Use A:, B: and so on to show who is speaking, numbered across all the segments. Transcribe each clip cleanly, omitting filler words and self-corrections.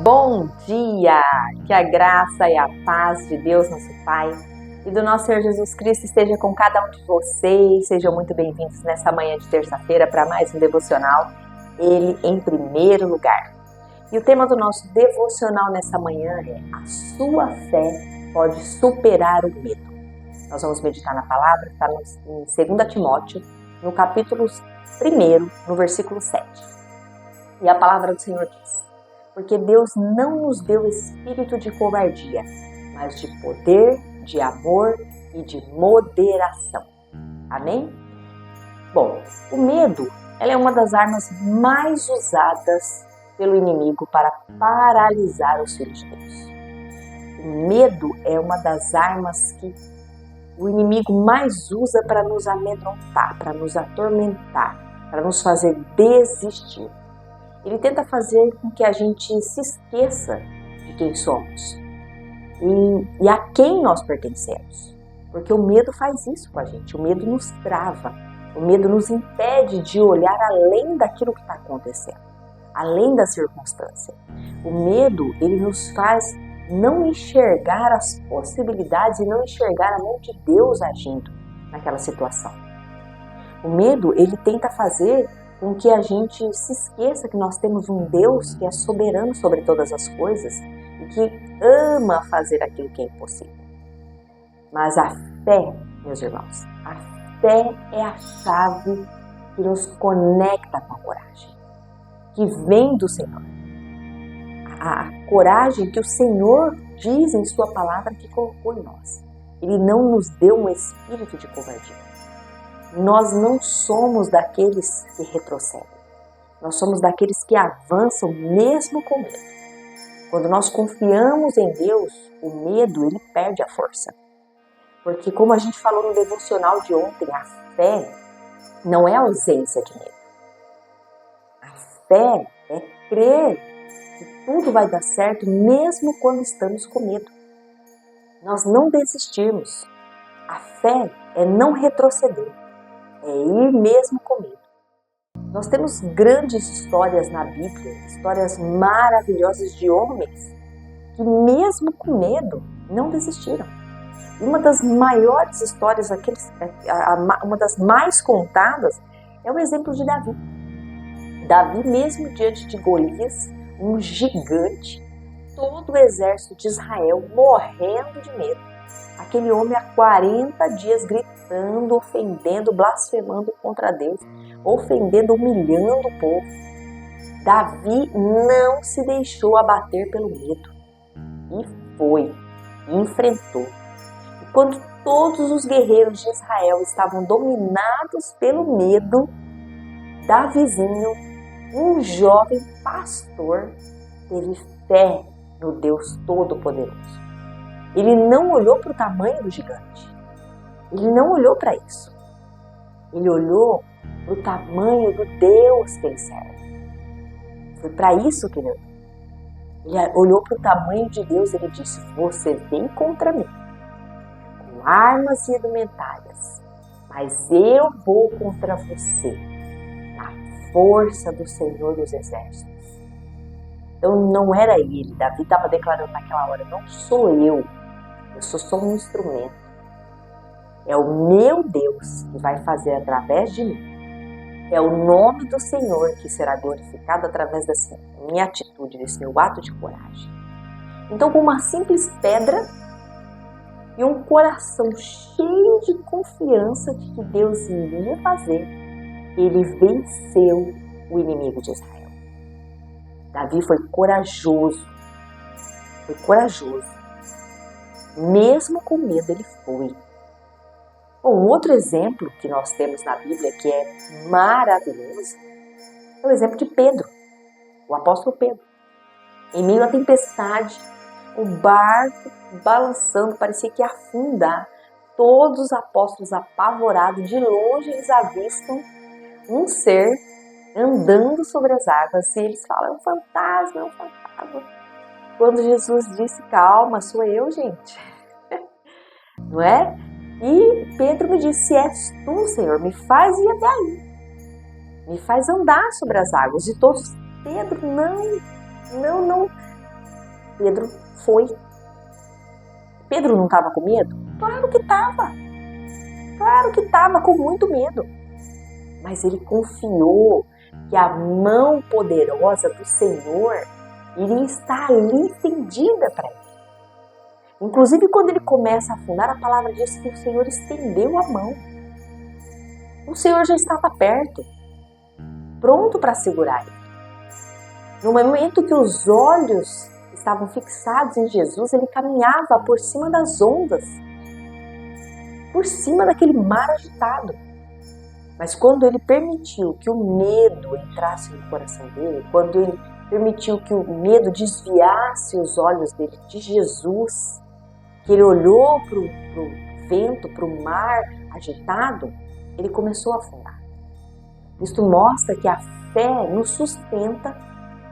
A: Bom dia! Que a graça e a paz de Deus, nosso Pai, e do nosso Senhor Jesus Cristo esteja com cada um de vocês. Sejam muito bem-vindos nessa manhã de terça-feira para mais um devocional, Ele em primeiro lugar. E o tema do nosso devocional nessa manhã é: a sua fé pode superar o medo. Nós vamos meditar na palavra, está em 2 Timóteo, no capítulo 1, no versículo 7. E a palavra do Senhor diz: porque Deus não nos deu espírito de covardia, mas de poder, de amor e de moderação. Amém? Bom, o medo é uma das armas mais usadas pelo inimigo para paralisar os filhos de Deus. O medo é uma das armas que o inimigo mais usa para nos amedrontar, para nos atormentar, para nos fazer desistir. Ele tenta fazer com que a gente se esqueça de quem somos e a quem nós pertencemos. Porque o medo faz isso com a gente, o medo nos trava, o medo nos impede de olhar além daquilo que está acontecendo, além da circunstância. O medo, ele nos faz não enxergar as possibilidades e não enxergar a mão de Deus agindo naquela situação. O medo, ele tenta fazer com que a gente se esqueça que nós temos um Deus que é soberano sobre todas as coisas e que ama fazer aquilo que é impossível. Mas a fé, meus irmãos, a fé é a chave que nos conecta com a coragem, que vem do Senhor. A coragem que o Senhor diz em sua palavra que colocou em nós. Ele não nos deu um espírito de covardia. Nós não somos daqueles que retrocedem. Nós somos daqueles que avançam mesmo com medo. Quando nós confiamos em Deus, o medo, ele perde a força. Porque como a gente falou no devocional de ontem, a fé não é ausência de medo. A fé é crer que tudo vai dar certo mesmo quando estamos com medo. Nós não desistirmos. A fé é não retroceder. É ir mesmo com medo. Nós temos grandes histórias na Bíblia, histórias maravilhosas de homens que mesmo com medo não desistiram. E uma das maiores histórias, uma das mais contadas, é o exemplo de Davi. Davi, mesmo diante de Golias, um gigante, todo o exército de Israel morrendo de medo. Aquele homem há 40 dias gritando, ofendendo, blasfemando contra Deus, ofendendo, humilhando o povo. Davi não se deixou abater pelo medo e enfrentou. E quando todos os guerreiros de Israel estavam dominados pelo medo, Davizinho, um jovem pastor, teve fé no Deus Todo-Poderoso. Ele não olhou para o tamanho do gigante. Ele não olhou para isso. Ele olhou para o tamanho do Deus que ele serve. Foi para isso que ele olhou. Ele olhou para o tamanho de Deus e ele disse: você vem contra mim com armas e indumentárias, mas eu vou contra você na força do Senhor dos Exércitos. Então não era ele. Davi estava declarando naquela hora: não sou eu sou só um instrumento. É o meu Deus que vai fazer através de mim. É o nome do Senhor que será glorificado através dessa minha atitude, desse meu ato de coragem. Então, com uma simples pedra e um coração cheio de confiança de que Deus iria fazer, ele venceu o inimigo de Israel. Davi foi corajoso. Foi corajoso. Mesmo com medo, ele foi. Bom, um outro exemplo que nós temos na Bíblia que é maravilhoso é o exemplo de Pedro, o apóstolo Pedro. Em meio à tempestade, o barco balançando, parecia que ia afundar. Todos os apóstolos apavorados, de longe eles avistam um ser andando sobre as águas e eles falam: é um fantasma, é um fantasma. Quando Jesus disse: calma, sou eu, gente. Não é? E Pedro me disse: se és tu, Senhor, me faz ir até aí. Me faz andar sobre as águas. E todos: Pedro, não Pedro foi. Pedro não estava com medo? Claro que estava. Claro que estava com muito medo. Mas ele confiou que a mão poderosa do Senhor iria estar ali estendida para ele. Inclusive, quando ele começa a afundar, a palavra diz que o Senhor estendeu a mão. O Senhor já estava perto, pronto para segurar ele. No momento que os olhos estavam fixados em Jesus, ele caminhava por cima das ondas, por cima daquele mar agitado. Mas quando ele permitiu que o medo entrasse no coração dele, quando ele permitiu que o medo desviasse os olhos dele de Jesus, que ele olhou para o vento, para o mar agitado, ele começou a afundar. Isto mostra que a fé nos sustenta,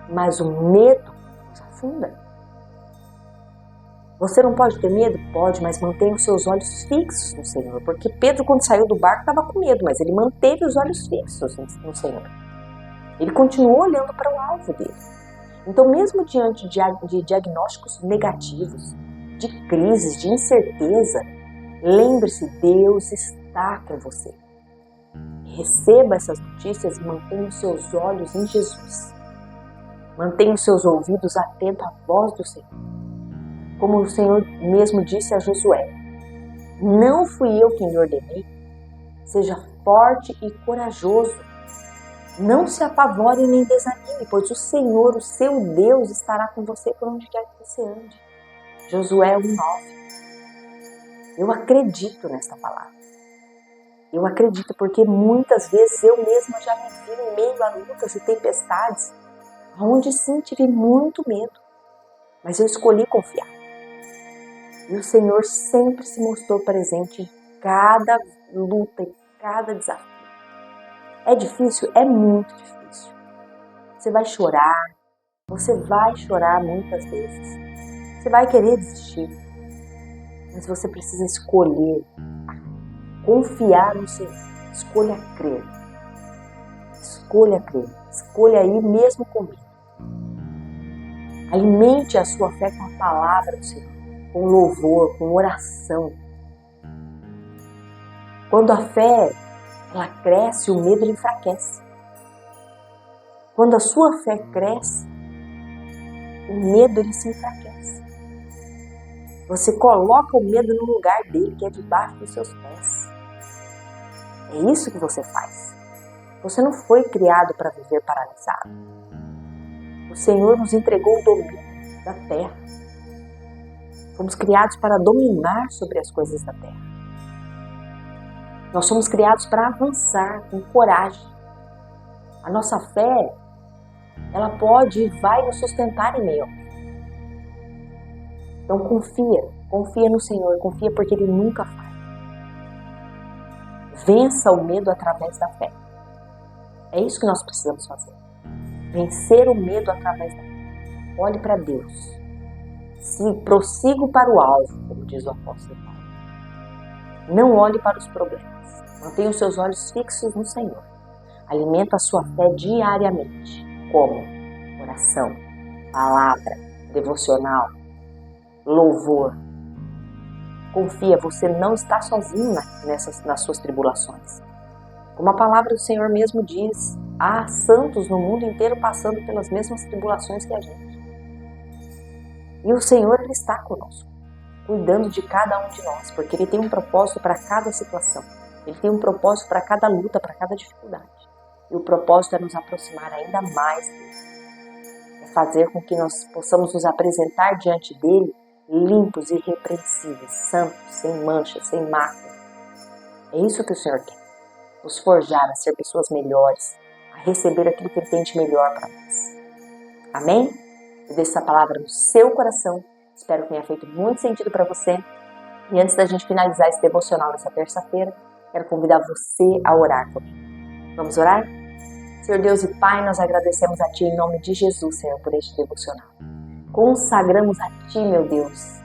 A: mas o medo nos afunda. Você não pode ter medo? Pode, mas mantenha os seus olhos fixos no Senhor. Porque Pedro, quando saiu do barco, estava com medo, mas ele manteve os olhos fixos no Senhor. Ele continuou olhando para o alvo dele. Então, mesmo diante de diagnósticos negativos, de crises, de incerteza, lembre-se, Deus está com você. Receba essas notícias e mantenha os seus olhos em Jesus. Mantenha os seus ouvidos atentos à voz do Senhor. Como o Senhor mesmo disse a Josué, não fui eu quem lhe ordenei, seja forte e corajoso. Não se apavore nem desanime, pois o Senhor, o seu Deus, estará com você por onde quer que você ande. Josué 1:9. Eu acredito nesta palavra. Eu acredito porque muitas vezes eu mesma já me vi em meio a lutas e tempestades, onde sim tive muito medo, mas eu escolhi confiar. E o Senhor sempre se mostrou presente em cada luta, em cada desafio. É difícil? É muito difícil. Você vai chorar muitas vezes. Você vai querer desistir, mas você precisa escolher confiar no Senhor. Escolha crer. Escolha crer. Escolha ir mesmo com medo. Alimente a sua fé com a palavra do Senhor, com louvor, com oração. Quando a fé ela cresce, o medo enfraquece. Quando a sua fé cresce, o medo ele se enfraquece. Você coloca o medo no lugar dele, que é debaixo dos seus pés. É isso que você faz. Você não foi criado para viver paralisado. O Senhor nos entregou o domínio da terra. Fomos criados para dominar sobre as coisas da terra. Nós somos criados para avançar com coragem. A nossa fé, ela pode e vai nos sustentar em meio ao medo. Então confia no Senhor, confia porque Ele nunca falha. Vença o medo através da fé. É isso que nós precisamos fazer. Vencer o medo através da fé. Olhe para Deus. Se prossigo para o alvo, como diz o apóstolo Paulo. Não olhe para os problemas. Mantenha os seus olhos fixos no Senhor. Alimenta a sua fé diariamente. Como? Oração, palavra, devocional, louvor. Confia, você não está sozinho nas suas tribulações. Como a palavra do Senhor mesmo diz, há santos no mundo inteiro passando pelas mesmas tribulações que a gente. E o Senhor, Ele está conosco, cuidando de cada um de nós, porque Ele tem um propósito para cada situação. Ele tem um propósito para cada luta, para cada dificuldade. E o propósito é nos aproximar ainda mais dele. É fazer com que nós possamos nos apresentar diante dele limpos e irrepreensíveis, santos, sem mancha, sem mácula. É isso que o Senhor quer. Nos forjar a ser pessoas melhores, a receber aquilo que Ele tem de melhor para nós. Amém? Eu deixo essa palavra no seu coração. Espero que tenha feito muito sentido para você. E antes da gente finalizar esse devocional nessa terça-feira, quero convidar você a orar comigo. Vamos orar? Senhor Deus e Pai, nós agradecemos a Ti em nome de Jesus, Senhor, por este devocional. Consagramos a Ti, meu Deus,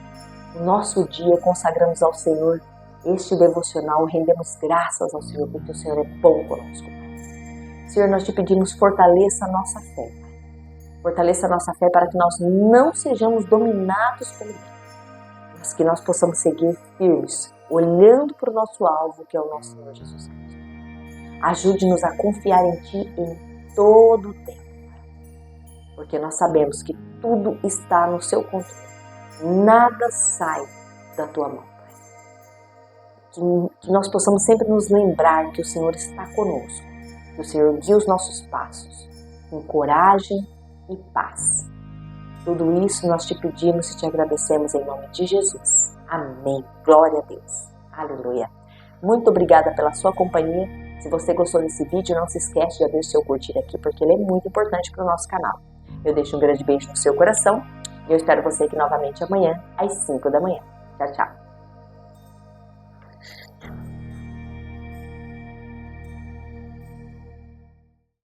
A: o nosso dia, consagramos ao Senhor este devocional, rendemos graças ao Senhor, porque o Senhor é bom conosco, Pai. Senhor, nós Te pedimos, fortaleça a nossa fé, Pai. Fortaleça a nossa fé para que nós não sejamos dominados pelo medo, mas que nós possamos seguir firmes, olhando para o nosso alvo, que é o nosso Senhor Jesus Cristo. Ajude-nos a confiar em Ti em todo o tempo, porque nós sabemos que tudo está no Seu controle. Nada sai da Tua mão, Pai. Que nós possamos sempre nos lembrar que o Senhor está conosco, que o Senhor guia os nossos passos com coragem e paz. Tudo isso nós te pedimos e te agradecemos em nome de Jesus. Amém. Glória a Deus. Aleluia. Muito obrigada pela sua companhia. Se você gostou desse vídeo, não se esquece de abrir o seu curtir aqui, porque ele é muito importante para o nosso canal. Eu deixo um grande beijo no seu coração e eu espero você aqui novamente amanhã, às 5 da manhã. Tchau, tchau.